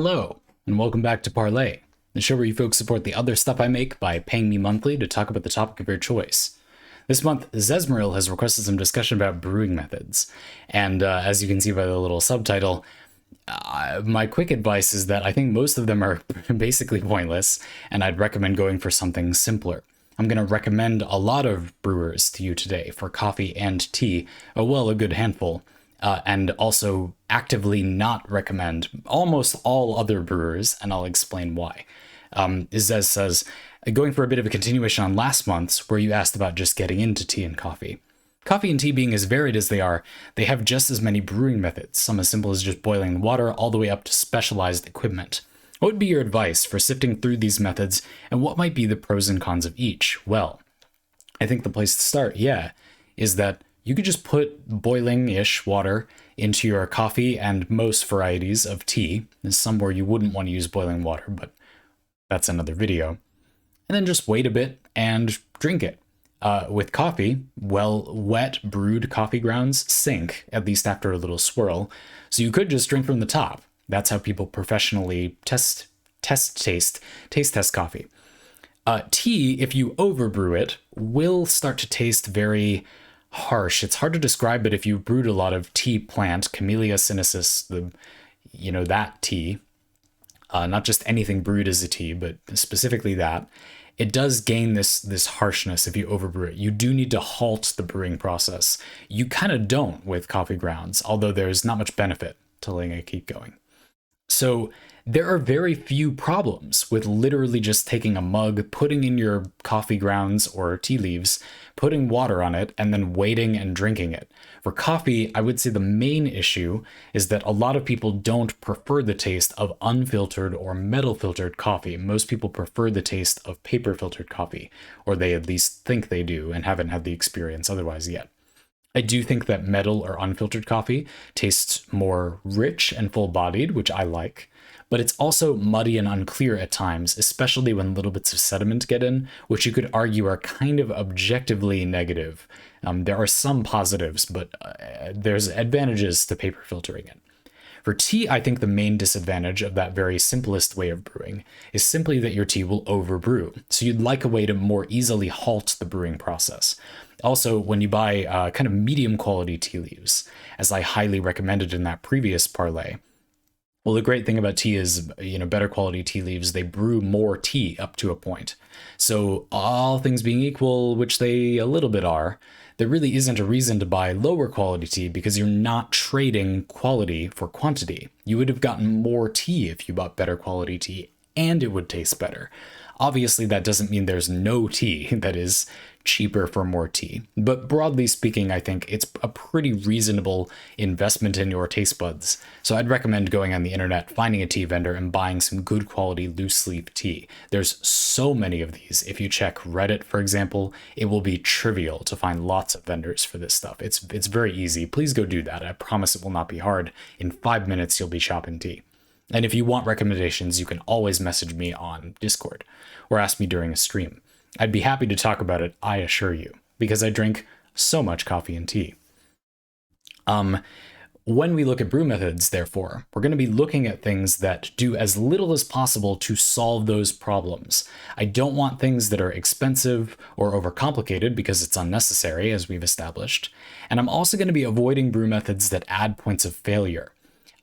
Hello, and welcome back to Parley, the show where you folks support the other stuff I make by paying me monthly to talk about the topic of your choice. This month, Zezmeril has requested some discussion about brewing methods, and as you can see by the little subtitle, my quick advice is that I think most of them are basically pointless, and I'd recommend going for something simpler. I'm going to recommend a lot of brewers to you today for coffee and tea, a good handful. And also actively not recommend almost all other brewers, and I'll explain why. Zez says, going for a bit of a continuation on last month's, where you asked about just getting into tea and coffee. Coffee and tea being as varied as they are, they have just as many brewing methods, some as simple as just boiling water all the way up to specialized equipment. What would be your advice for sifting through these methods, and what might be the pros and cons of each? Well, I think the place to start, is that you could just put boiling-ish water into your coffee and most varieties of tea. There's some where you wouldn't want to use boiling water, but that's another video. And then just wait a bit and drink it. With coffee, wet brewed coffee grounds sink, at least after a little swirl, so you could just drink from the top. That's how people professionally taste coffee. Tea, if you overbrew it, will start to taste very harsh. It's hard to describe, but if you brewed a lot of tea plant, Camellia sinensis, that tea, not just anything brewed as a tea, but specifically that, it does gain this harshness if you overbrew it. You do need to halt the brewing process. You kind of don't with coffee grounds, although there's not much benefit to letting it keep going. So there are very few problems with literally just taking a mug, putting in your coffee grounds or tea leaves, putting water on it, and then waiting and drinking it. For coffee, I would say the main issue is that a lot of people don't prefer the taste of unfiltered or metal filtered coffee. Most people prefer the taste of paper filtered coffee, or they at least think they do and haven't had the experience otherwise yet. I do think that metal or unfiltered coffee tastes more rich and full-bodied, which I like, but it's also muddy and unclear at times, especially when little bits of sediment get in, which you could argue are kind of objectively negative. There are some positives, but there's advantages to paper filtering it. For tea, I think the main disadvantage of that very simplest way of brewing is simply that your tea will overbrew, so you'd like a way to more easily halt the brewing process. Also, when you buy kind of medium quality tea leaves, as I highly recommended in that previous parlay, well, the great thing about tea is, better quality tea leaves, they brew more tea up to a point. So all things being equal, which they a little bit are, there really isn't a reason to buy lower quality tea because you're not trading quality for quantity. You would have gotten more tea if you bought better quality tea, and it would taste better. Obviously, that doesn't mean there's no tea that is cheaper for more tea. But broadly speaking, I think it's a pretty reasonable investment in your taste buds. So I'd recommend going on the internet, finding a tea vendor, and buying some good quality loose leaf tea. There's so many of these. If you check Reddit, for example, it will be trivial to find lots of vendors for this stuff. It's very easy. Please go do that. I promise it will not be hard. In 5 minutes, you'll be shopping tea. And if you want recommendations, you can always message me on Discord or ask me during a stream. I'd be happy to talk about it, I assure you, because I drink so much coffee and tea. When we look at brew methods, therefore, we're going to be looking at things that do as little as possible to solve those problems. I don't want things that are expensive or overcomplicated because it's unnecessary, as we've established. And I'm also going to be avoiding brew methods that add points of failure.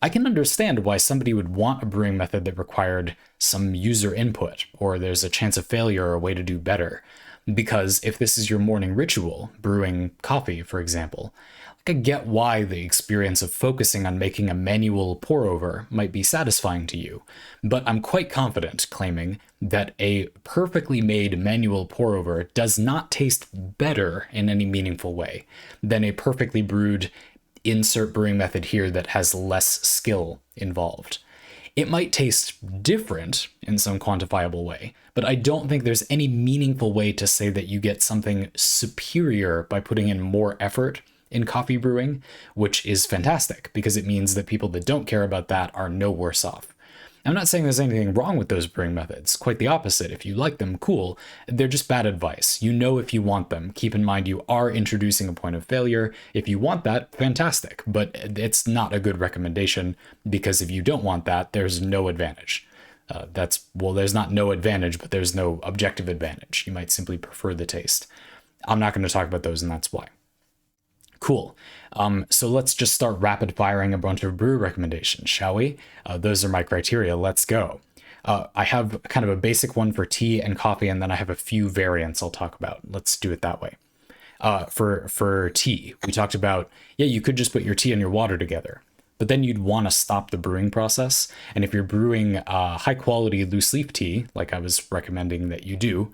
I can understand why somebody would want a brewing method that required some user input, or there's a chance of failure or a way to do better. Because if this is your morning ritual, brewing coffee, for example, I could get why the experience of focusing on making a manual pour-over might be satisfying to you. But I'm quite confident claiming that a perfectly made manual pour-over does not taste better in any meaningful way than a perfectly brewed insert brewing method here that has less skill involved. It might taste different in some quantifiable way, but I don't think there's any meaningful way to say that you get something superior by putting in more effort in coffee brewing, which is fantastic because it means that people that don't care about that are no worse off. I'm not saying there's anything wrong with those brewing methods. Quite the opposite. If you like them, cool. They're just bad advice. You know if you want them. Keep in mind you are introducing a point of failure. If you want that, fantastic. But it's not a good recommendation, because if you don't want that, there's no advantage. There's not no advantage, but there's no objective advantage. You might simply prefer the taste. I'm not going to talk about those, and that's why. Cool. So let's just start rapid firing a bunch of brew recommendations, shall we? Those are my criteria. Let's go. I have kind of a basic one for tea and coffee, and then I have a few variants I'll talk about. Let's do it that way. For tea, we talked about, you could just put your tea and your water together, but then you'd want to stop the brewing process. And if you're brewing high quality loose leaf tea, like I was recommending that you do,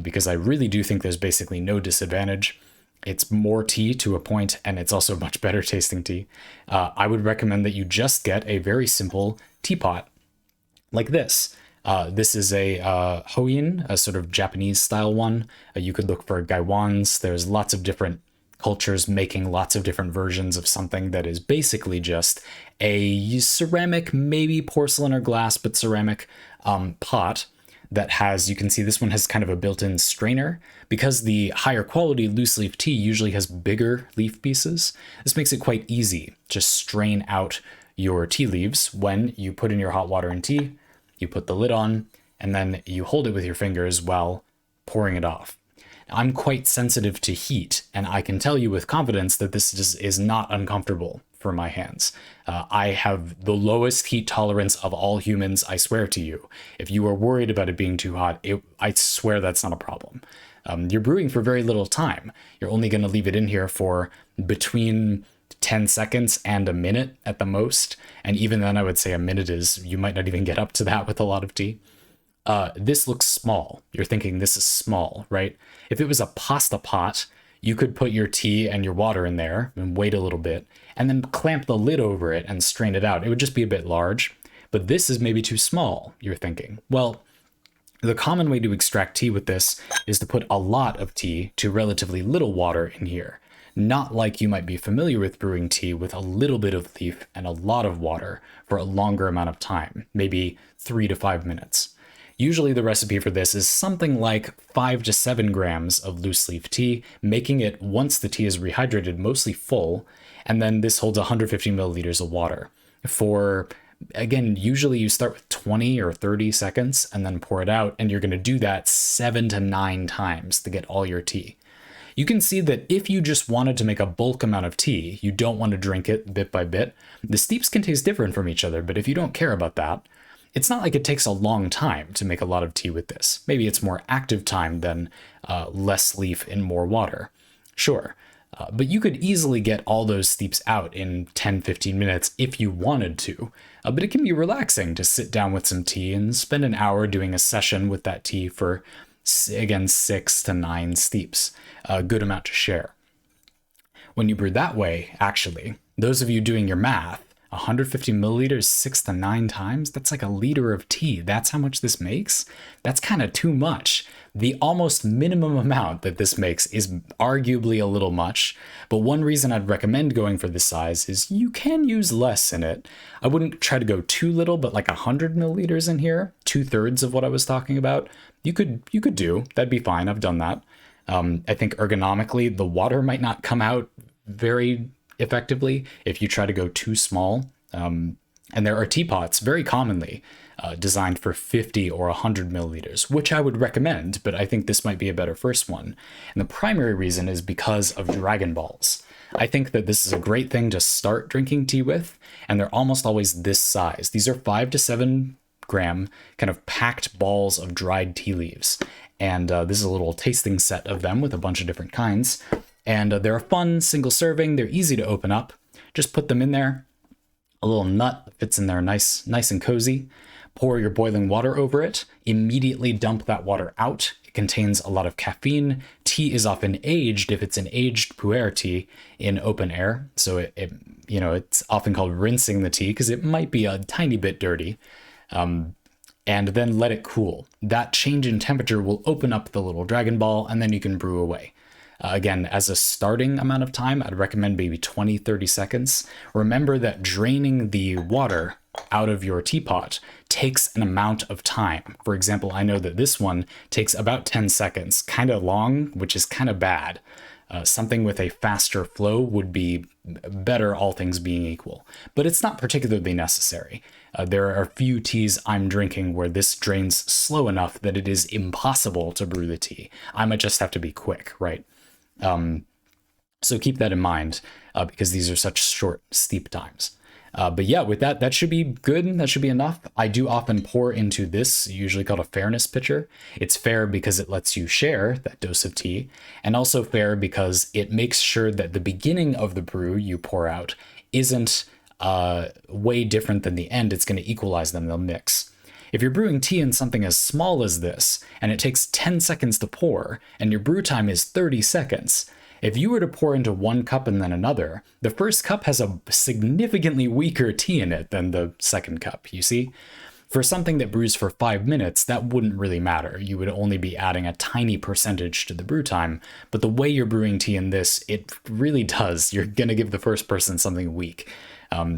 because I really do think there's basically no disadvantage. It's more tea to a point, and it's also much better tasting tea. I would recommend that you just get a very simple teapot like this. This is a hoin, a sort of Japanese style one. You could look for gaiwans. There's lots of different cultures making lots of different versions of something that is basically just a ceramic, maybe porcelain or glass, but ceramic pot that has, you can see this one has kind of a built-in strainer. Because the higher quality loose leaf tea usually has bigger leaf pieces, this makes it quite easy to strain out your tea leaves when you put in your hot water and tea. You put the lid on, and then you hold it with your fingers while pouring it off. I'm quite sensitive to heat, and I can tell you with confidence that this just is not uncomfortable for my hands. I have the lowest heat tolerance of all humans, I swear to you. If you are worried about it being too hot, I swear that's not a problem. You're brewing for very little time. You're only going to leave it in here for between 10 seconds and a minute at the most. And even then, I would say a minute you might not even get up to that with a lot of tea. This looks small. You're thinking this is small, right? If it was a pasta pot, you could put your tea and your water in there and wait a little bit, and then clamp the lid over it and strain it out. It would just be a bit large, but this is maybe too small, you're thinking. Well, the common way to extract tea with this is to put a lot of tea to relatively little water in here. Not like you might be familiar with brewing tea with a little bit of leaf and a lot of water for a longer amount of time, maybe 3 to 5 minutes. Usually the recipe for this is something like 5 to 7 grams of loose leaf tea, making it, once the tea is rehydrated, mostly full, and then this holds 150 milliliters of water. Again, usually you start with 20 or 30 seconds and then pour it out, and you're going to do that 7 to 9 times to get all your tea. You can see that if you just wanted to make a bulk amount of tea, you don't want to drink it bit by bit. The steeps can taste different from each other, but if you don't care about that, it's not like it takes a long time to make a lot of tea with this. Maybe it's more active time than less leaf and more water. Sure. But you could easily get all those steeps out in 10-15 minutes if you wanted to. But it can be relaxing to sit down with some tea and spend an hour doing a session with that tea for, again, 6 to 9 steeps. A good amount to share. When you brew that way, actually, those of you doing your math, 150 milliliters 6 to 9 times, that's like a liter of tea. That's how much this makes? That's kind of too much. The almost minimum amount that this makes is arguably a little much, but one reason I'd recommend going for this size is you can use less in it. I wouldn't try to go too little, but like 100 milliliters in here, 2/3 of what I was talking about, you could do. That'd be fine. I've done that. I think ergonomically, the water might not come out very effectively if you try to go too small. And there are teapots very commonly designed for 50 or 100 milliliters, which I would recommend, but I think this might be a better first one. And the primary reason is because of Dragon Balls. I think that this is a great thing to start drinking tea with, and they're almost always this size. These are 5 to 7 gram kind of packed balls of dried tea leaves. And this is a little tasting set of them with a bunch of different kinds. And they're a fun single serving. They're easy to open up. Just put them in there. A little nut fits in there nice and cozy. Pour your boiling water over it. Immediately dump that water out. It contains a lot of caffeine. Tea is often aged, if it's an aged pu'er tea, in open air. So it's often called rinsing the tea because it might be a tiny bit dirty. And then let it cool. That change in temperature will open up the little Dragon Ball, and then you can brew away. Again, as a starting amount of time, I'd recommend maybe 20-30 seconds. Remember that draining the water out of your teapot takes an amount of time. For example, I know that this one takes about 10 seconds, kind of long, which is kind of bad. Something with a faster flow would be better, all things being equal, but it's not particularly necessary. There are a few teas I'm drinking where this drains slow enough that it is impossible to brew the tea. I might just have to be quick, right? So keep that in mind because these are such short, steep times. But yeah, with that should be good. That should be enough. I do often pour into this, usually called a fairness pitcher. It's fair because it lets you share that dose of tea, and also fair because it makes sure that the beginning of the brew you pour out isn't way different than the end. It's going to equalize them. They'll mix. If you're brewing tea in something as small as this, and it takes 10 seconds to pour, and your brew time is 30 seconds, if you were to pour into one cup and then another, the first cup has a significantly weaker tea in it than the second cup, you see? For something that brews for 5 minutes, that wouldn't really matter. You would only be adding a tiny percentage to the brew time, but the way you're brewing tea in this, it really does. You're going to give the first person something weak.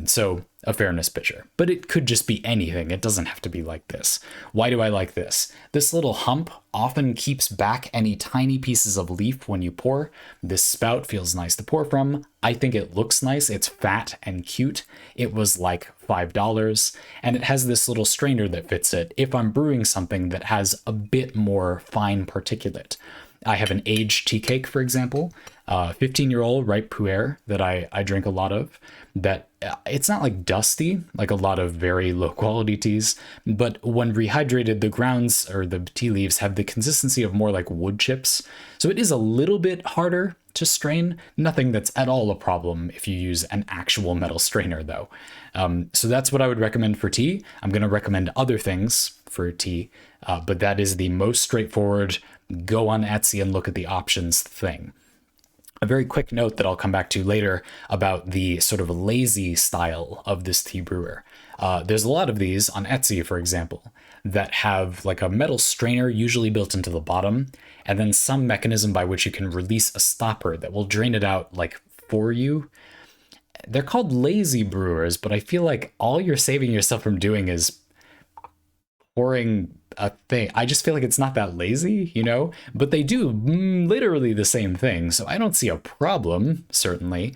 So a fairness pitcher, but it could just be anything. It doesn't have to be like this. Why do I like this? This little hump often keeps back any tiny pieces of leaf when you pour. This spout feels nice to pour from. I think it looks nice. It's fat and cute. It was like $5, and it has this little strainer that fits it if I'm brewing something that has a bit more fine particulate. I have an aged tea cake, for example, 15-year-old ripe pu'er that I drink a lot of, that it's not like dusty, like a lot of very low quality teas, but when rehydrated, the grounds or the tea leaves have the consistency of more like wood chips. So it is a little bit harder to strain. Nothing that's at all a problem if you use an actual metal strainer though. So that's what I would recommend for tea. I'm going to recommend other things for tea, but that is the most straightforward, go on Etsy and look at the options thing. A very quick note that I'll come back to later about the sort of lazy style of this tea brewer. There's a lot of these on Etsy, for example, that have like a metal strainer usually built into the bottom, and then some mechanism by which you can release a stopper that will drain it out like for you. They're called lazy brewers, but I feel like all you're saving yourself from doing is pouring a thing. I just feel like it's not that lazy, you know, but they do literally the same thing. So I don't see a problem, certainly.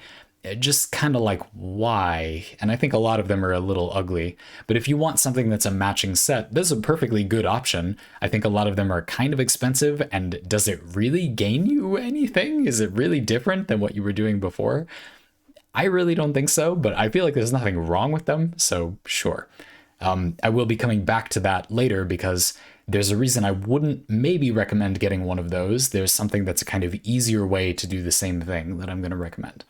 Just kind of like, why? And I think a lot of them are a little ugly. But if you want something that's a matching set, this is a perfectly good option. I think a lot of them are kind of expensive. And does it really gain you anything? Is it really different than what you were doing before? I really don't think so, but I feel like there's nothing wrong with them. So sure. I will be coming back to that later because there's a reason I wouldn't maybe recommend getting one of those. There's something that's a kind of easier way to do the same thing that I'm going to recommend.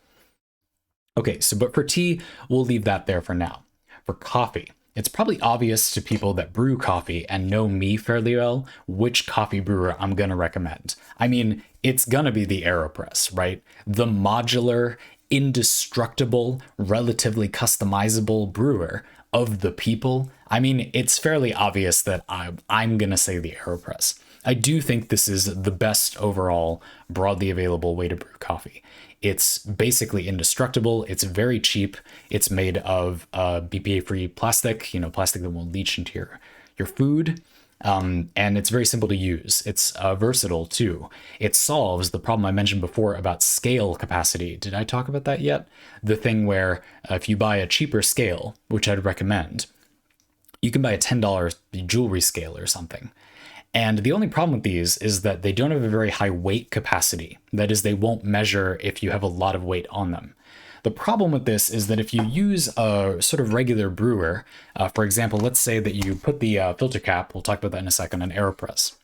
Okay, so but for tea, we'll leave that there for now. For coffee, it's probably obvious to people that brew coffee and know me fairly well which coffee brewer I'm going to recommend. I mean, it's going to be the AeroPress, right? The modular, indestructible, relatively customizable brewer of the people. I mean, it's fairly obvious that I'm going to say the AeroPress. I do think this is the best overall broadly available way to brew coffee. It's basically indestructible. It's very cheap. It's made of BPA-free plastic, plastic that won't leach into your food. And it's very simple to use. It's versatile too. It solves the problem I mentioned before about scale capacity. Did I talk about that yet? The thing where if you buy a cheaper scale, which I'd recommend, you can buy a $10 jewelry scale or something. And the only problem with these is that they don't have a very high weight capacity. That is, they won't measure if you have a lot of weight on them. The problem with this is that if you use a sort of regular brewer, for example, let's say that you put the filter cap, we'll talk about that in a second, an AeroPress,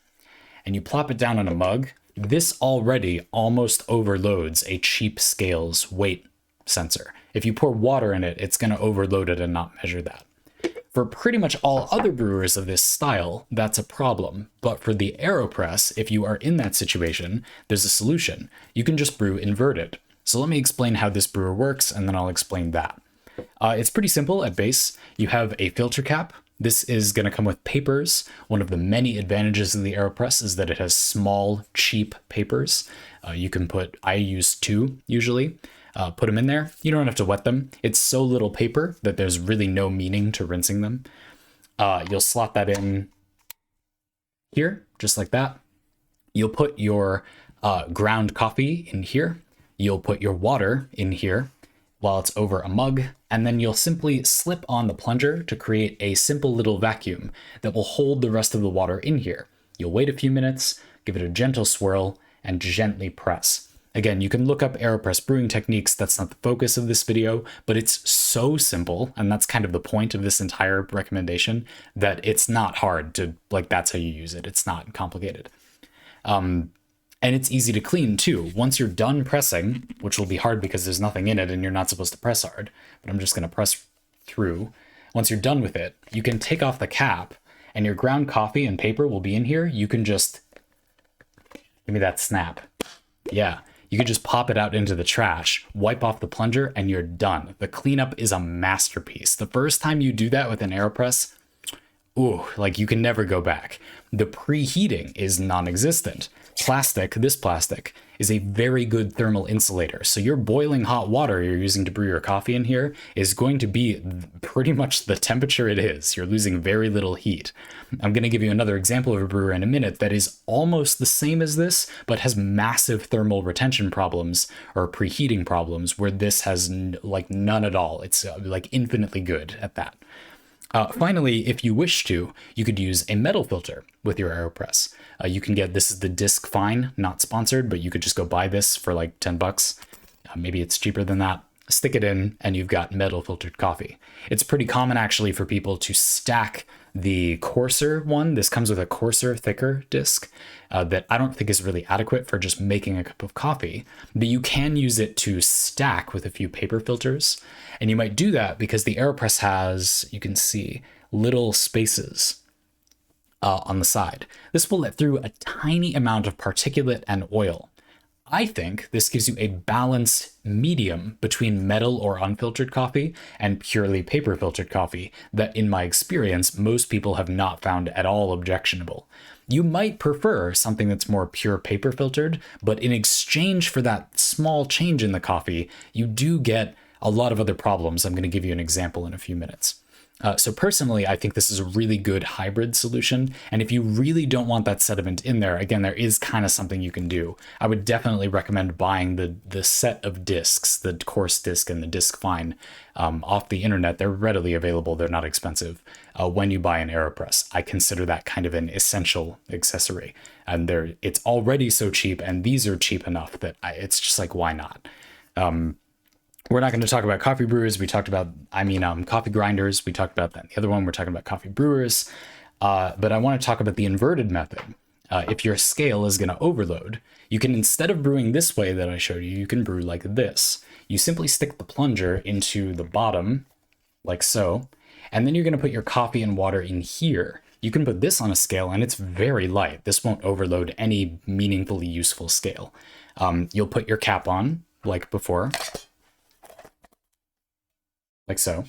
and you plop it down on a mug, this already almost overloads a cheap scale's weight sensor. If you pour water in it, it's going to overload it and not measure that. For pretty much all other brewers of this style, that's a problem. But for the AeroPress, if you are in that situation, there's a solution. You can just brew inverted. So let me explain how this brewer works, and then I'll explain that. It's pretty simple at base. You have a filter cap. This is going to come with papers. One of the many advantages of the AeroPress is that it has small, cheap papers. I use 2 usually. put them in there. You don't have to wet them. It's so little paper that there's really no meaning to rinsing them. You'll slot that in here, just like that. You'll put your ground coffee in here. You'll put your water in here while it's over a mug, and then you'll simply slip on the plunger to create a simple little vacuum that will hold the rest of the water in here. You'll wait a few minutes, give it a gentle swirl, and gently press. Again, you can look up AeroPress brewing techniques. That's not the focus of this video, but it's so simple, and that's kind of the point of this entire recommendation, that it's not hard to, like, that's how you use it. It's not complicated. And it's easy to clean too. Once you're done pressing, which will be hard because there's nothing in it and you're not supposed to press hard, but I'm just going to press through. Once you're done with it, you can take off the cap and your ground coffee and paper will be in here. You can just, give me that snap. Yeah, you can just pop it out into the trash, wipe off the plunger, and you're done. The cleanup is a masterpiece. The first time you do that with an AeroPress, ooh, like you can never go back. The preheating is non-existent. This plastic, is a very good thermal insulator. So your boiling hot water you're using to brew your coffee in here is going to be pretty much the temperature it is. You're losing very little heat. I'm going to give you another example of a brewer in a minute that is almost the same as this, but has massive thermal retention problems or preheating problems, where this has like none at all. It's like infinitely good at that. Finally, if you wish to, you could use a metal filter with your AeroPress. You can get, this is the Disc Fine, not sponsored, but you could just go buy this for like 10 bucks. Maybe it's cheaper than that. Stick it in and you've got metal filtered coffee. It's pretty common actually for people to stack the coarser one. This comes with a coarser, thicker disc that I don't think is really adequate for just making a cup of coffee, but you can use it to stack with a few paper filters. And you might do that because the AeroPress has, you can see, little spaces on the side. This will let through a tiny amount of particulate and oil. I think this gives you a balanced medium between metal or unfiltered coffee and purely paper filtered coffee that, in my experience, most people have not found at all objectionable. You might prefer something that's more pure paper filtered, but in exchange for that small change in the coffee, you do get a lot of other problems. I'm going to give you an example in a few minutes. So personally, I think this is a really good hybrid solution. And if you really don't want that sediment in there, again, there is kind of something you can do. I would definitely recommend buying the set of discs, the coarse disc and the Disc Fine, off the internet. They're readily available. They're not expensive. When you buy an AeroPress, I consider that kind of an essential accessory. And it's already so cheap, and these are cheap enough that it's just like, why not? We're not going to talk about coffee brewers. We talked about, coffee grinders. We talked about that in the other one. We're talking about coffee brewers. But I want to talk about the inverted method. If your scale is going to overload, you can, instead of brewing this way that I showed you, you can brew like this. You simply stick the plunger into the bottom, like so, and then you're going to put your coffee and water in here. You can put this on a scale, and it's very light. This won't overload any meaningfully useful scale. You'll put your cap on, like before, like so,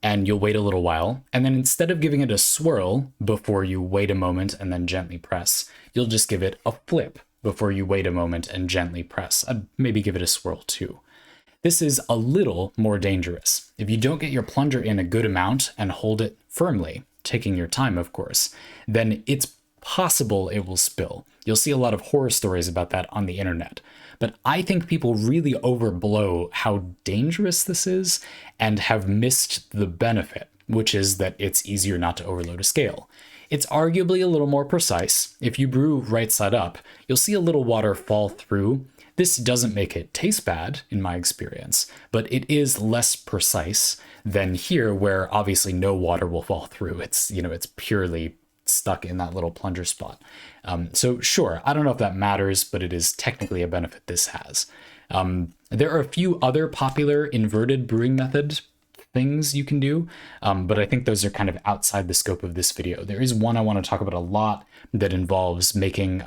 and you'll wait a little while, and then instead of giving it a swirl before you wait a moment and then gently press, you'll just give it a flip before you wait a moment and gently press. I'd maybe give it a swirl too. This is a little more dangerous. If you don't get your plunger in a good amount and hold it firmly, taking your time of course, then it's possible it will spill. You'll see a lot of horror stories about that on the internet. But I think people really overblow how dangerous this is and have missed the benefit, which is that it's easier not to overload a scale. It's arguably a little more precise. If you brew right side up, you'll see a little water fall through. This doesn't make it taste bad, in my experience, but it is less precise than here, where obviously no water will fall through. It's purely stuck in that little plunger spot. So sure, I don't know if that matters, but it is technically a benefit this has. There are a few other popular inverted brewing method things you can do, but I think those are kind of outside the scope of this video. There is one I want to talk about a lot that involves making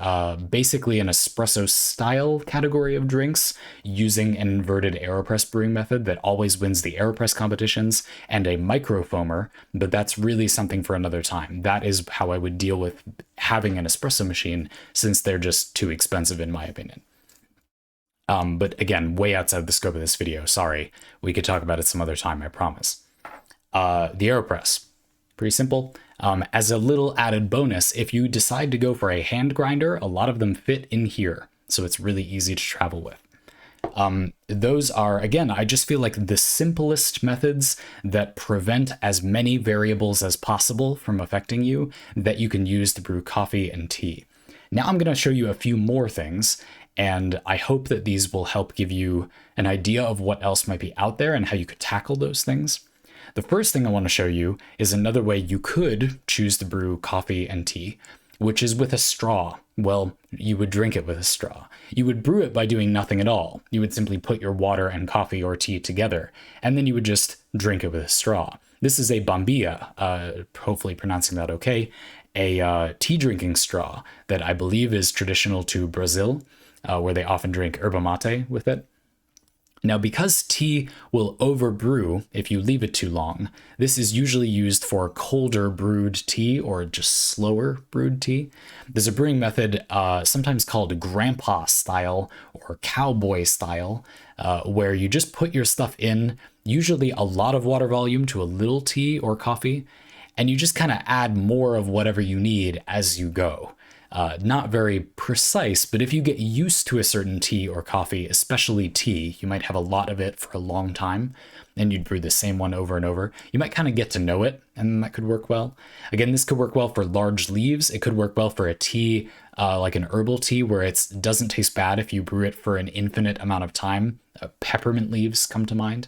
basically an espresso style category of drinks using an inverted AeroPress brewing method that always wins the AeroPress competitions, and a microfoamer, but that's really something for another time. That is how I would deal with having an espresso machine, since they're just too expensive in my opinion. But again, way outside the scope of this video. Sorry. We could talk about it some other time, I promise. The AeroPress. Pretty simple. As a little added bonus, if you decide to go for a hand grinder, a lot of them fit in here. So it's really easy to travel with. Those are, again, I just feel like the simplest methods that prevent as many variables as possible from affecting you that you can use to brew coffee and tea. Now I'm going to show you a few more things, and I hope that these will help give you an idea of what else might be out there and how you could tackle those things. The first thing I want to show you is another way you could choose to brew coffee and tea, which is with a straw. Well, you would drink it with a straw. You would brew it by doing nothing at all. You would simply put your water and coffee or tea together, and then you would just drink it with a straw. This is a bombilla, hopefully pronouncing that okay, a tea drinking straw that I believe is traditional to Brazil, where they often drink yerba mate with it. Now, because tea will overbrew if you leave it too long, this is usually used for colder brewed tea or just slower brewed tea. There's a brewing method sometimes called grandpa style or cowboy style, where you just put your stuff in, usually a lot of water volume to a little tea or coffee, and you just kind of add more of whatever you need as you go. Not very precise, but if you get used to a certain tea or coffee, especially tea, you might have a lot of it for a long time, and you'd brew the same one over and over. You might kind of get to know it, and that could work well. Again, this could work well for large leaves. It could work well for a tea, like an herbal tea, where it doesn't taste bad if you brew it for an infinite amount of time. Peppermint leaves come to mind,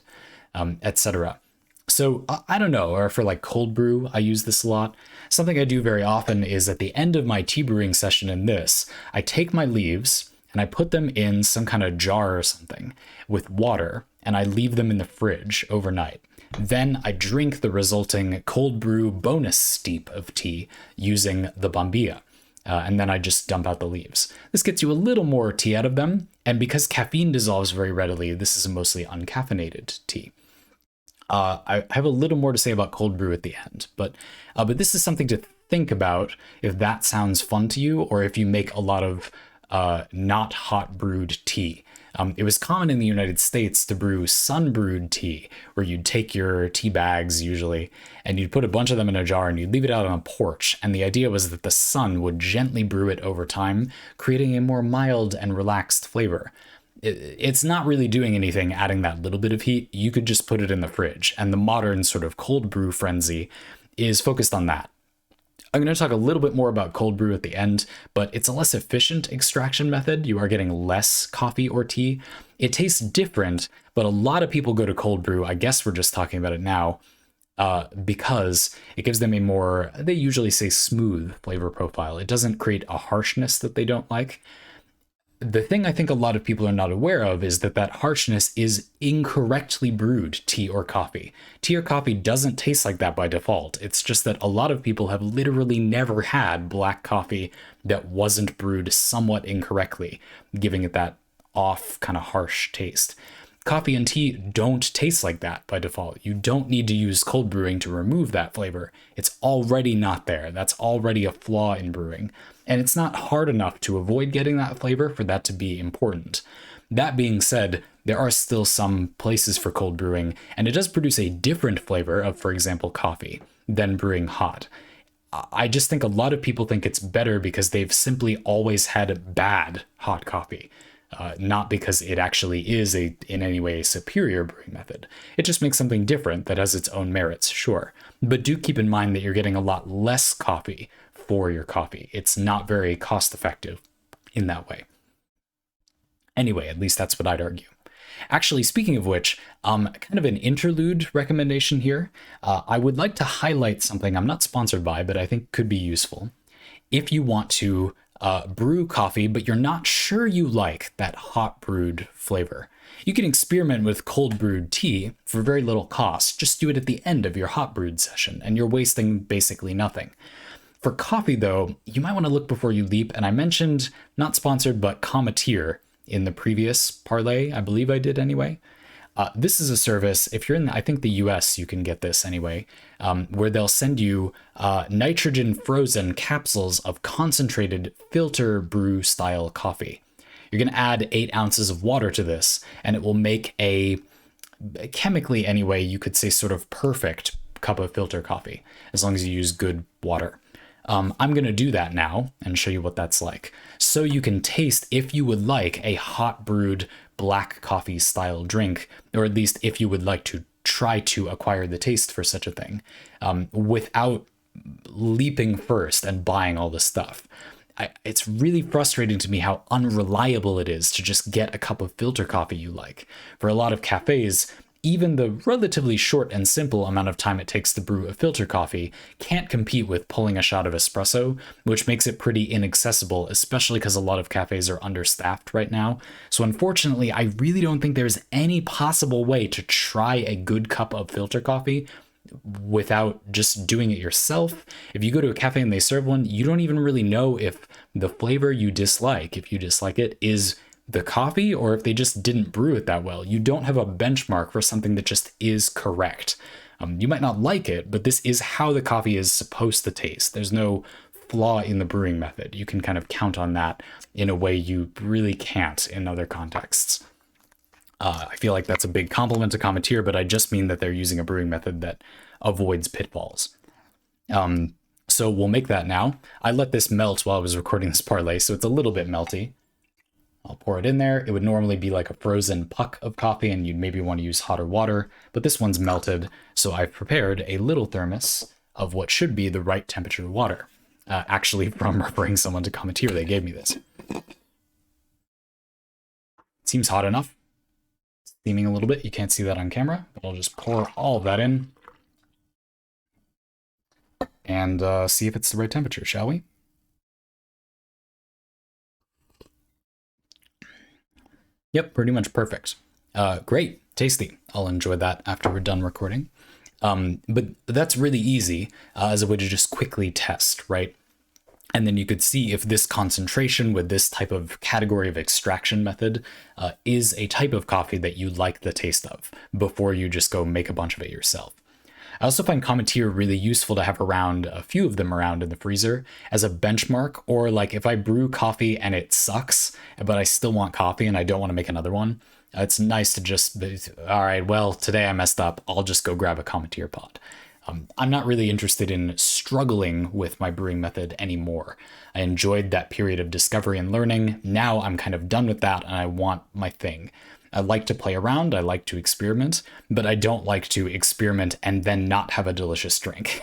etc. So I don't know, or for like cold brew, I use this a lot. Something I do very often is at the end of my tea brewing session in this, I take my leaves and I put them in some kind of jar or something with water, and I leave them in the fridge overnight. Then I drink the resulting cold brew bonus steep of tea using the bombilla. And then I just dump out the leaves. This gets you a little more tea out of them, and because caffeine dissolves very readily, this is a mostly uncaffeinated tea. I have a little more to say about cold brew at the end, but this is something to think about if that sounds fun to you, or if you make a lot of not hot brewed tea. It was common in the United States to brew sun brewed tea, where you'd take your tea bags usually, and you'd put a bunch of them in a jar and you'd leave it out on a porch. And the idea was that the sun would gently brew it over time, creating a more mild and relaxed flavor. It's not really doing anything adding that little bit of heat. You could just put it in the fridge, and the modern sort of cold brew frenzy is focused on that. I'm going to talk a little bit more about cold brew at the end, but it's a less efficient extraction method. You are getting less coffee or tea. It tastes different, but a lot of people go to cold brew. I guess we're just talking about it now because it gives them a more, they usually say smooth flavor profile. It doesn't create a harshness that they don't like. The thing I think a lot of people are not aware of is that harshness is incorrectly brewed tea or coffee. Tea or coffee doesn't taste like that by default. It's just that a lot of people have literally never had black coffee that wasn't brewed somewhat incorrectly, giving it that off kind of harsh taste. Coffee and tea don't taste like that by default. You don't need to use cold brewing to remove that flavor. It's already not there. That's already a flaw in brewing. And it's not hard enough to avoid getting that flavor for that to be important. That being said, there are still some places for cold brewing, and it does produce a different flavor of, for example, coffee than brewing hot. I just think a lot of people think it's better because they've simply always had bad hot coffee. Not because it actually is in any way a superior brewing method. It just makes something different that has its own merits, sure. But do keep in mind that you're getting a lot less coffee for your coffee. It's not very cost effective in that way. Anyway, at least that's what I'd argue. Actually, speaking of which, kind of an interlude recommendation here. I would like to highlight something I'm not sponsored by, but I think could be useful. If you want to brew coffee, but you're not sure you like that hot brewed flavor, you can experiment with cold brewed tea for very little cost. Just do it at the end of your hot brewed session, and you're wasting basically nothing. For coffee, though, you might want to look before you leap, and I mentioned, not sponsored, but Cometeer in the previous Parley, I believe I did anyway. This is a service, if you're in, I think the US, you can get this anyway, where they'll send you nitrogen frozen capsules of concentrated filter brew style coffee. You're going to add 8 ounces of water to this, and it will make a, chemically anyway, you could say sort of perfect cup of filter coffee, as long as you use good water. I'm going to do that now and show you what that's like. So you can taste if you would like a hot brewed black coffee style drink, or at least if you would like to try to acquire the taste for such a thing, without leaping first and buying all the stuff. It's really frustrating to me how unreliable it is to just get a cup of filter coffee you like. For a lot of cafes, even the relatively short and simple amount of time it takes to brew a filter coffee can't compete with pulling a shot of espresso, which makes it pretty inaccessible, especially because a lot of cafes are understaffed right now. So unfortunately, I really don't think there's any possible way to try a good cup of filter coffee without just doing it yourself. If you go to a cafe and they serve one, you don't even really know if the flavor you dislike, if you dislike it, is the coffee or if they just didn't brew it that well. You don't have a benchmark for something that just is correct. You might not like it, but this is how the coffee is supposed to taste. There's no flaw in the brewing method. You can kind of count on that in a way you really can't in other contexts. I feel like that's a big compliment to Cometeer, but I just mean that they're using a brewing method that avoids pitfalls. So we'll make that now. I let this melt while I was recording this parlay, so it's a little bit melty. I'll pour it in there. It would normally be like a frozen puck of coffee and you'd maybe want to use hotter water, but this one's melted. So I've prepared a little thermos of what should be the right temperature water. Actually, from referring someone to Cometeer, they gave me this. It seems hot enough. It's steaming a little bit. You can't see that on camera, but I'll just pour all of that in and see if it's the right temperature, shall we? Yep, pretty much perfect. Great, tasty. I'll enjoy that after we're done recording. But that's really easy as a way to just quickly test, right? And then you could see if this concentration with this type of category of extraction method is a type of coffee that you like the taste of before you just go make a bunch of it yourself. I also find Cometeer really useful to have around, a few of them around in the freezer as a benchmark, or like if I brew coffee and it sucks, but I still want coffee and I don't want to make another one, it's nice to just, all right, well, today I messed up, I'll just go grab a Cometeer pod. I'm not really interested in struggling with my brewing method anymore. I enjoyed that period of discovery and learning. Now I'm kind of done with that and I want my thing. I like to play around, I like to experiment, but I don't like to experiment and then not have a delicious drink.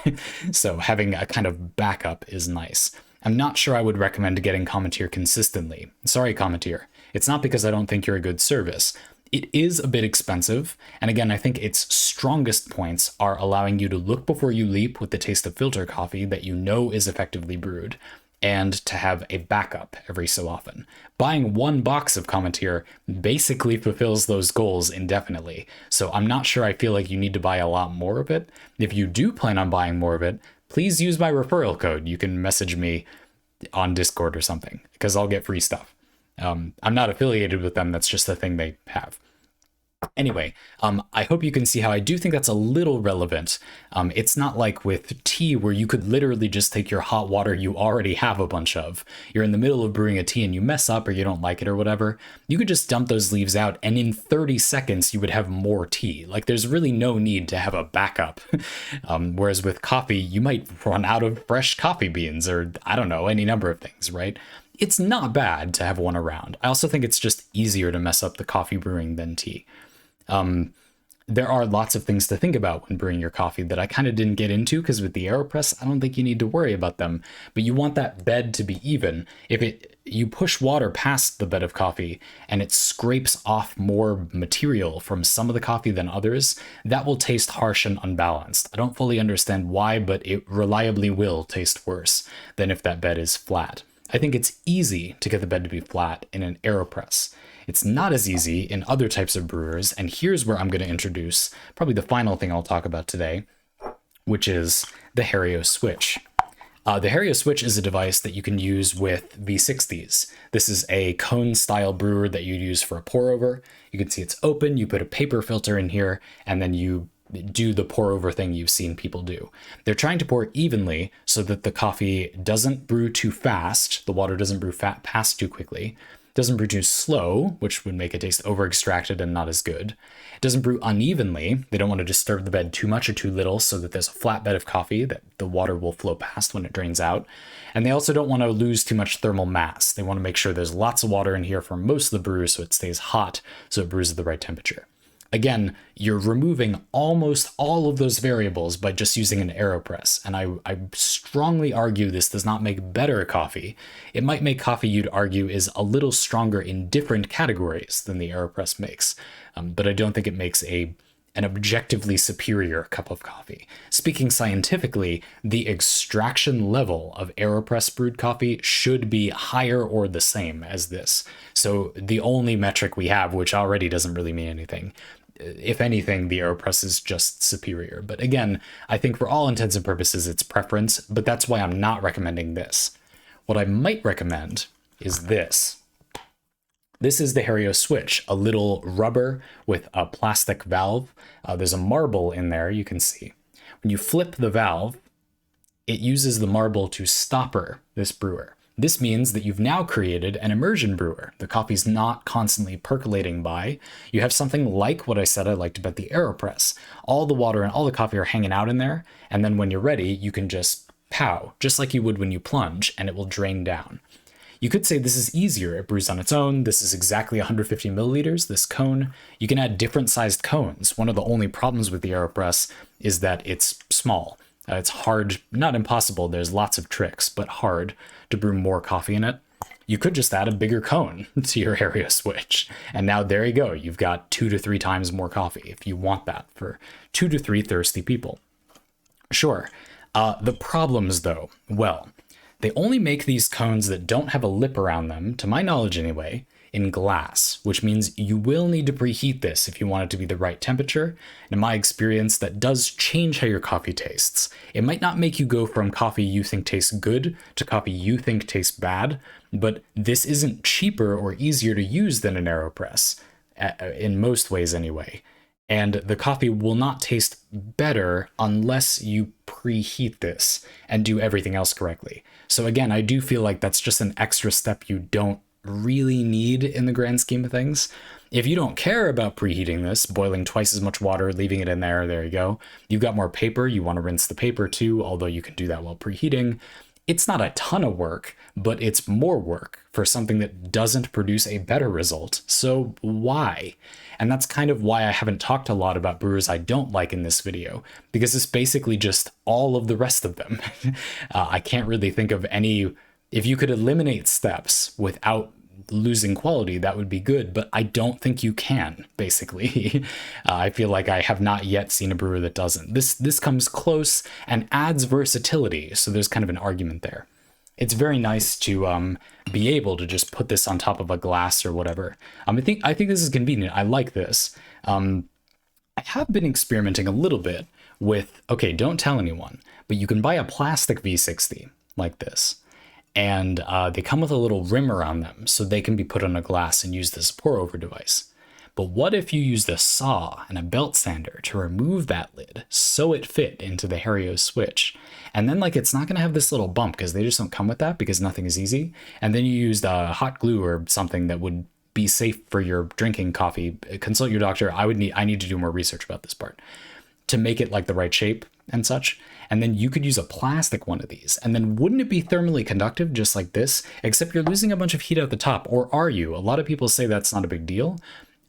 So having a kind of backup is nice. I'm not sure I would recommend getting Cometeer consistently. Sorry, Cometeer. It's not because I don't think you're a good service. It is a bit expensive, and again, I think its strongest points are allowing you to look before you leap with the taste of filter coffee that you know is effectively brewed, and to have a backup every so often. Buying one box of Cometeer basically fulfills those goals indefinitely, so I'm not sure I feel like you need to buy a lot more of it. If you do plan on buying more of it, please use my referral code. You can message me on Discord or something, because I'll get free stuff. I'm not affiliated with them, that's just the thing they have. Anyway, I hope you can see how I do think that's a little relevant. It's not like with tea where you could literally just take your hot water you already have a bunch of. You're in the middle of brewing a tea and you mess up or you don't like it or whatever. You could just dump those leaves out and in 30 seconds you would have more tea. Like there's really no need to have a backup. Whereas with coffee, you might run out of fresh coffee beans or I don't know, any number of things, right? It's not bad to have one around. I also think it's just easier to mess up the coffee brewing than tea. There are lots of things to think about when brewing your coffee that I kind of didn't get into because with the AeroPress, I don't think you need to worry about them, but you want that bed to be even. If you push water past the bed of coffee and it scrapes off more material from some of the coffee than others, that will taste harsh and unbalanced. I don't fully understand why, but it reliably will taste worse than if that bed is flat. I think it's easy to get the bed to be flat in an AeroPress. It's not as easy in other types of brewers, and here's where I'm going to introduce probably the final thing I'll talk about today, which is the Hario Switch. The Hario Switch is a device that you can use with V60s. This is a cone-style brewer that you use for a pour-over. You can see it's open, you put a paper filter in here, and then you do the pour-over thing you've seen people do. They're trying to pour evenly so that the coffee doesn't brew too fast, the water doesn't brew past too quickly, Doesn't brew too slow, which would make it taste over-extracted and not as good. It doesn't brew unevenly. They don't want to disturb the bed too much or too little so that there's a flat bed of coffee that the water will flow past when it drains out. And they also don't want to lose too much thermal mass. They want to make sure there's lots of water in here for most of the brew so it stays hot, so it brews at the right temperature. Again, you're removing almost all of those variables by just using an AeroPress, and I strongly argue this does not make better coffee. It might make coffee you'd argue is a little stronger in different categories than the AeroPress makes, but I don't think it makes an objectively superior cup of coffee. Speaking scientifically, the extraction level of AeroPress brewed coffee should be higher or the same as this. So the only metric we have, which already doesn't really mean anything, if anything, the AeroPress is just superior. But again, I think for all intents and purposes, it's preference, but that's why I'm not recommending this. What I might recommend is this. This is the Hario switch, a little rubber with a plastic valve. There's a marble in there, you can see. When you flip the valve, it uses the marble to stopper this brewer. This means that you've now created an immersion brewer. The coffee's not constantly percolating by. You have something like what I said I liked about the AeroPress. All the water and all the coffee are hanging out in there, and then when you're ready, you can just pow, just like you would when you plunge, and it will drain down. You could say this is easier. It brews on its own. This is exactly 150 milliliters, this cone. You can add different sized cones. One of the only problems with the AeroPress is that it's small. It's hard, not impossible, there's lots of tricks, but hard to brew more coffee in it. You could just add a bigger cone to your Hario switch. And now there you go. You've got 2 to 3 times more coffee if you want that for 2 to 3 thirsty people. Sure. The problems though, well, they only make these cones that don't have a lip around them, to my knowledge anyway, in glass, which means you will need to preheat this if you want it to be the right temperature. And in my experience, that does change how your coffee tastes. It might not make you go from coffee you think tastes good to coffee you think tastes bad, but this isn't cheaper or easier to use than an AeroPress, in most ways anyway. And the coffee will not taste better unless you preheat this and do everything else correctly. So again, I do feel like that's just an extra step you don't really need in the grand scheme of things. If you don't care about preheating this, boiling twice as much water, leaving it in there you go. You've got more paper, you want to rinse the paper too, although you can do that while preheating. It's not a ton of work, but it's more work for something that doesn't produce a better result. So why? And that's kind of why I haven't talked a lot about brewers I don't like in this video, because it's basically just all of the rest of them. I can't really think of any. If you could eliminate steps without losing quality, that would be good, but I don't think you can, basically. I feel like I have not yet seen a brewer that doesn't. This comes close and adds versatility, so there's kind of an argument there. It's very nice to be able to just put this on top of a glass or whatever. I think this is convenient. I like this. I have been experimenting a little bit with, okay, don't tell anyone, but you can buy a plastic V60 like this. And they come with a little rim around them so they can be put on a glass and used as a pour-over device. But what if you used a saw and a belt sander to remove that lid so it fit into the Hario switch? And then it's not going to have this little bump because they just don't come with that because nothing is easy. And then you used hot glue or something that would be safe for your drinking coffee. Consult your doctor. I need to do more research about this part to make it the right shape and such. And then you could use a plastic one of these. And then wouldn't it be thermally conductive just like this, except you're losing a bunch of heat out the top? Or are you? A lot of people say that's not a big deal.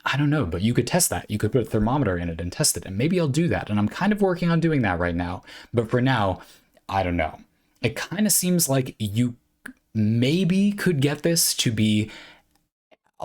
I don't know, but you could test that. You could put a thermometer in it and test it. And maybe I'll do that. And I'm kind of working on doing that right now. But for now, I don't know. It kind of seems like you maybe could get this to be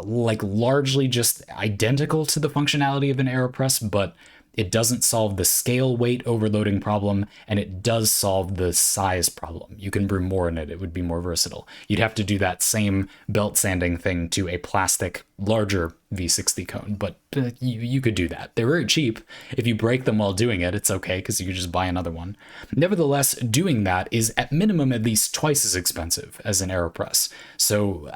largely just identical to the functionality of an AeroPress, but it doesn't solve the scale weight overloading problem, and it does solve the size problem. You can brew more in it. It would be more versatile. You'd have to do that same belt sanding thing to a plastic, larger V60 cone, but you could do that. They're very cheap. If you break them while doing it, it's okay because you could just buy another one. Nevertheless, doing that is at minimum at least twice as expensive as an AeroPress. So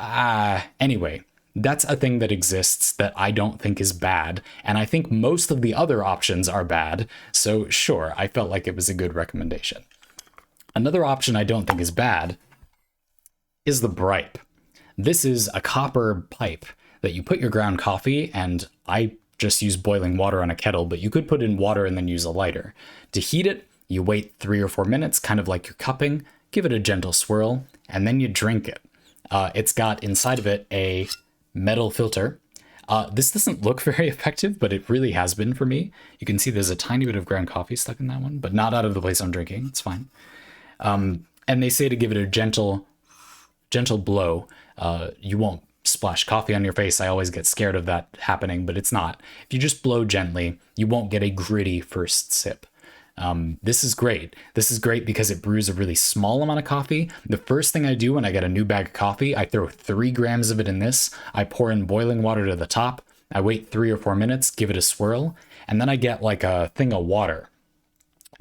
anyway, that's a thing that exists that I don't think is bad, and I think most of the other options are bad, so sure, I felt like it was a good recommendation. Another option I don't think is bad is the Bripe. This is a copper pipe that you put your ground coffee, and I just use boiling water on a kettle, but you could put in water and then use a lighter. To heat it, you wait 3 or 4 minutes, kind of like you're cupping, give it a gentle swirl, and then you drink it. It's got inside of it a metal filter. This doesn't look very effective, but it really has been for me. You can see there's a tiny bit of ground coffee stuck in that one, but not out of the place I'm drinking. It's fine. And they say to give it a gentle blow. You won't splash coffee on your face. I always get scared of that happening, but it's not. If you just blow gently, you won't get a gritty first sip. This is great. This is great because it brews a really small amount of coffee. The first thing I do when I get a new bag of coffee, I throw 3 grams of it in this. I pour in boiling water to the top. I wait 3 or 4 minutes, give it a swirl, and then I get like a thing of water.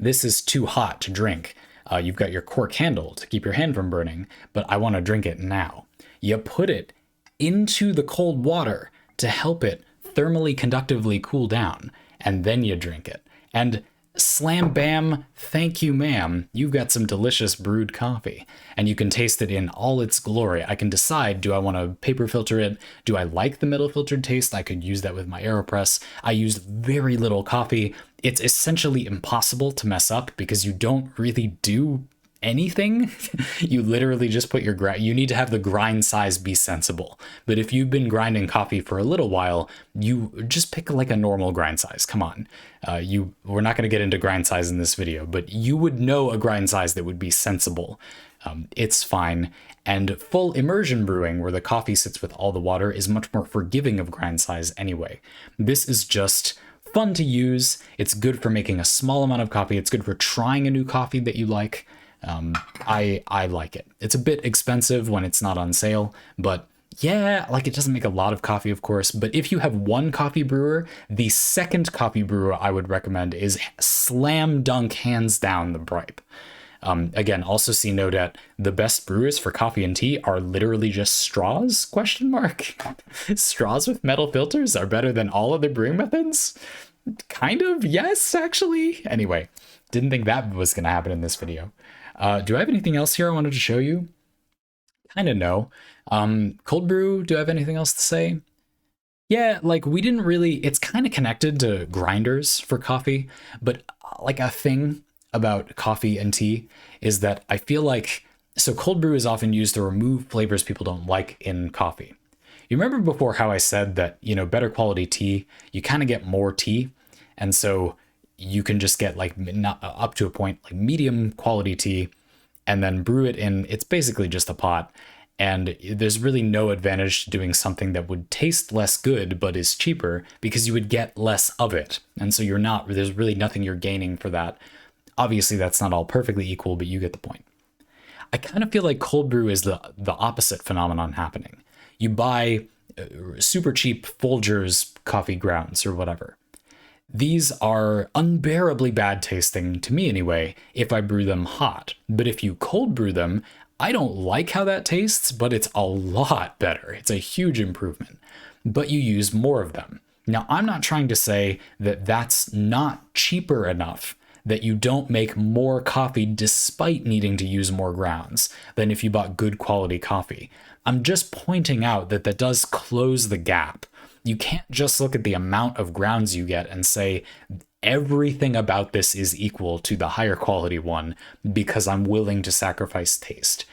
This is too hot to drink. You've got your cork handle to keep your hand from burning, but I want to drink it now. You put it into the cold water to help it thermally conductively cool down, and then you drink it. And slam bam, thank you ma'am, you've got some delicious brewed coffee, and you can taste it in all its glory. I can decide, do I want to paper filter it? Do I like the metal filtered taste? I could use that with my AeroPress. I used very little coffee. It's essentially impossible to mess up because you don't really do anything. You literally just put your you need to have the grind size be sensible. But if you've been grinding coffee for a little while, you just pick like a normal grind size. Come on. We're not going to get into grind size in this video, but you would know a grind size that would be sensible. It's fine. And full immersion brewing, where the coffee sits with all the water, is much more forgiving of grind size anyway. This is just fun to use. It's good for making a small amount of coffee. It's good for trying a new coffee that you like. I like it. It's a bit expensive when it's not on sale, but yeah, like it doesn't make a lot of coffee, of course. But if you have one coffee brewer, the second coffee brewer I would recommend is slam dunk, hands down, the Bripe. Again, also see note at the best brewers for coffee and tea are literally just straws, ? Straws with metal filters are better than all other brewing methods? Kind of, yes, actually. Anyway, didn't think that was going to happen in this video. Do I have anything else here I wanted to show you? Kind of no. Cold brew, do I have anything else to say? Yeah, like we didn't really, it's kind of connected to grinders for coffee, but like a thing about coffee and tea is that I feel like, so cold brew is often used to remove flavors people don't like in coffee. You remember before how I said that, better quality tea, you kind of get more tea. And so you can just get like not up to a point, like medium quality tea, and then brew it in, it's basically just a pot. And there's really no advantage to doing something that would taste less good, but is cheaper, because you would get less of it. And so there's really nothing you're gaining for that. Obviously that's not all perfectly equal, but you get the point. I kind of feel like cold brew is the opposite phenomenon happening. You buy super cheap Folgers coffee grounds or whatever. These are unbearably bad tasting, to me anyway, if I brew them hot. But if you cold brew them, I don't like how that tastes, but it's a lot better. It's a huge improvement. But you use more of them. Now, I'm not trying to say that that's not cheaper enough, that you don't make more coffee despite needing to use more grounds than if you bought good quality coffee. I'm just pointing out that that does close the gap. You can't just look at the amount of grounds you get and say everything about this is equal to the higher quality one because I'm willing to sacrifice taste.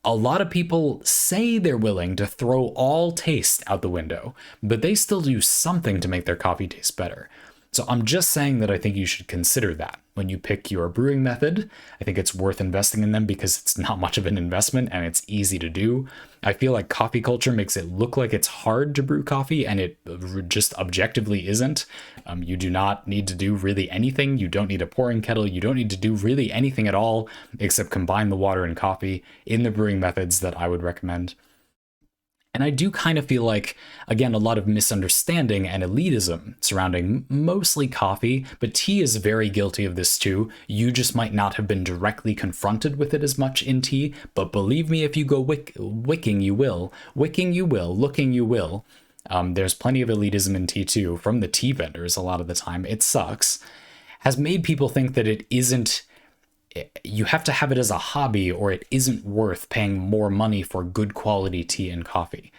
A lot of people say they're willing to throw all taste out the window, but they still do something to make their coffee taste better. So I'm just saying that I think you should consider that when you pick your brewing method. I think it's worth investing in them because it's not much of an investment and it's easy to do. I feel like coffee culture makes it look like it's hard to brew coffee, and it just objectively isn't. You do not need to do really anything. You don't need a pouring kettle. You don't need to do really anything at all except combine the water and coffee in the brewing methods that I would recommend. And I do kind of feel like, again, a lot of misunderstanding and elitism surrounding mostly coffee, but tea is very guilty of this too. You just might not have been directly confronted with it as much in tea, but believe me, if you go wicking, you will. Wicking, you will. Looking, you will. There's plenty of elitism in tea too, from the tea vendors a lot of the time. It sucks. Has made people think that it isn't you have to have it as a hobby or it isn't worth paying more money for good quality tea and coffee.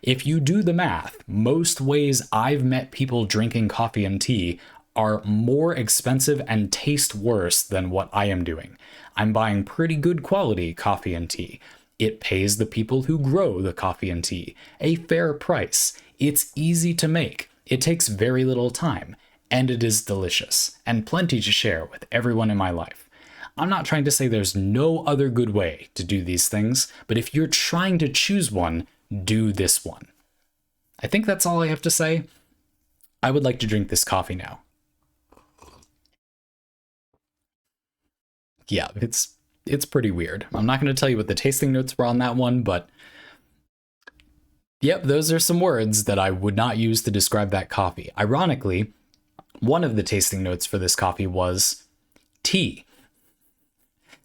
If you do the math, most ways I've met people drinking coffee and tea are more expensive and taste worse than what I am doing. I'm buying pretty good quality coffee and tea. It pays the people who grow the coffee and tea a fair price. It's easy to make. It takes very little time. And it is delicious and plenty to share with everyone in my life. I'm not trying to say there's no other good way to do these things, but if you're trying to choose one, do this one. I think that's all I have to say. I would like to drink this coffee now. Yeah, it's pretty weird. I'm not going to tell you what the tasting notes were on that one, but yep, those are some words that I would not use to describe that coffee. Ironically, one of the tasting notes for this coffee was tea.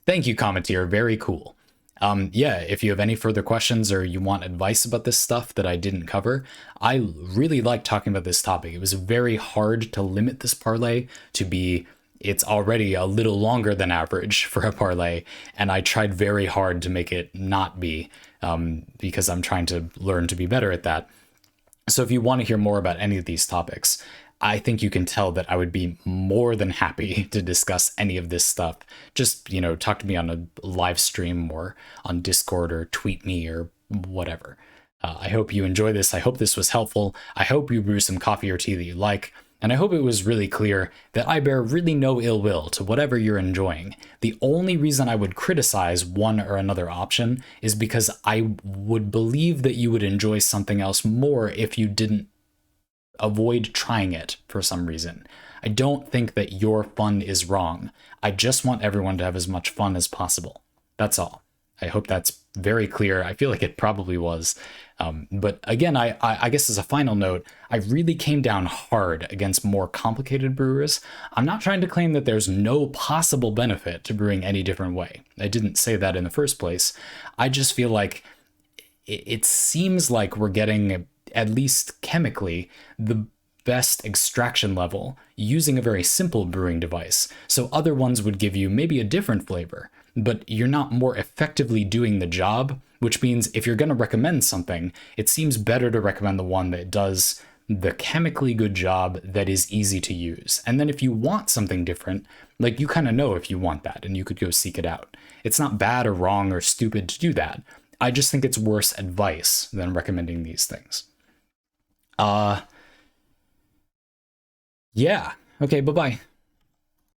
Thank you, commenteer. Very cool. Yeah, if you have any further questions or you want advice about this stuff that I didn't cover, I really like talking about this topic. It was very hard to limit this parlay to be, it's already a little longer than average for a parlay, and I tried very hard to make it not be, because I'm trying to learn to be better at that. So if you want to hear more about any of these topics, I think you can tell that I would be more than happy to discuss any of this stuff. Just, talk to me on a live stream or on Discord or tweet me or whatever. I hope you enjoy this. I hope this was helpful. I hope you brew some coffee or tea that you like. And I hope it was really clear that I bear really no ill will to whatever you're enjoying. The only reason I would criticize one or another option is because I would believe that you would enjoy something else more if you didn't avoid trying it for some reason. I don't think that your fun is wrong. I just want everyone to have as much fun as possible. That's all. I hope that's very clear. I feel like it probably was. But again, I guess as a final note, I really came down hard against more complicated brewers. I'm not trying to claim that there's no possible benefit to brewing any different way. I didn't say that in the first place. I just feel like it seems like we're getting, at least chemically, the best extraction level using a very simple brewing device. So other ones would give you maybe a different flavor, but you're not more effectively doing the job, which means if you're going to recommend something, it seems better to recommend the one that does the chemically good job that is easy to use. And then if you want something different, like you kind of know if you want that and you could go seek it out. It's not bad or wrong or stupid to do that. I just think it's worse advice than recommending these things. Yeah. Okay, bye-bye.